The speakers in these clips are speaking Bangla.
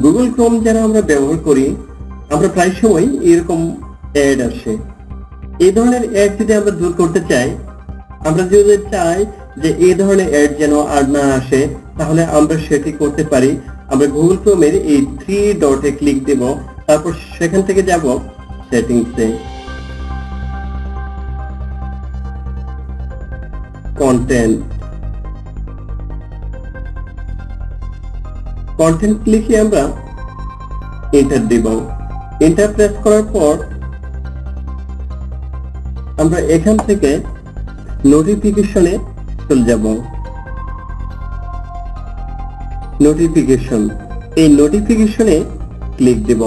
গুগল ক্রোম যারা আমরা ব্যবহার করি, আমরা প্রায় সময় এরকম অ্যাড আসে। এই ধরনের অ্যাড যদি আমরা দূর করতে চাই, আমরা যদি চাই যে এই ধরনের অ্যাড যেন আর না আসে, তাহলে আমরা সেটি করতে পারি। আমরা গুগল ক্রোমের এই 3 ডটে ক্লিক দেব, তারপর সেখান থেকে যাব সেটিংসে, কন্টেন্ট লিখে আমরা এন্টার দেব। এন্টার প্রেস করার পর আমরা এখান থেকে নোটিফিকেশনে চলে যাব। এই নোটিফিকেশনে ক্লিক দেব।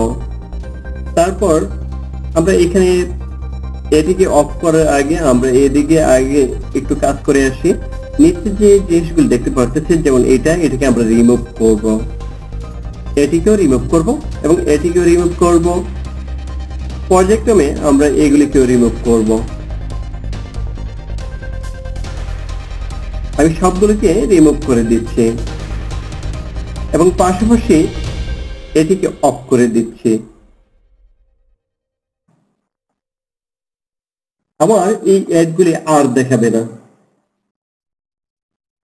তারপর আমরা এখানে এটিকে অফ করার আগে আমরা এদিকে আগে একটু কাজ করে আসি। নিচে যে জিনিসগুলো দেখতে পাচ্ছেন, যেমন এটাকে আমরা রিমুভ করব, এটিকেও রিমুভ করব এবং এটিকেও রিমুভ করব। পর্যায়ক্রমে আমরা এগুলিকেও রিমুভ করব। আমি সবগুলোকে রিমুভ করে দিচ্ছি এবং পাশাপাশি এটিকে অফ করে দিচ্ছি। আমার এই অ্যাডগুলি আর দেখাবে না।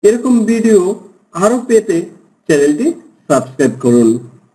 এরকম ভিডিও আরো পেতে চ্যানেলটি সাবস্ক্রাইব করুন।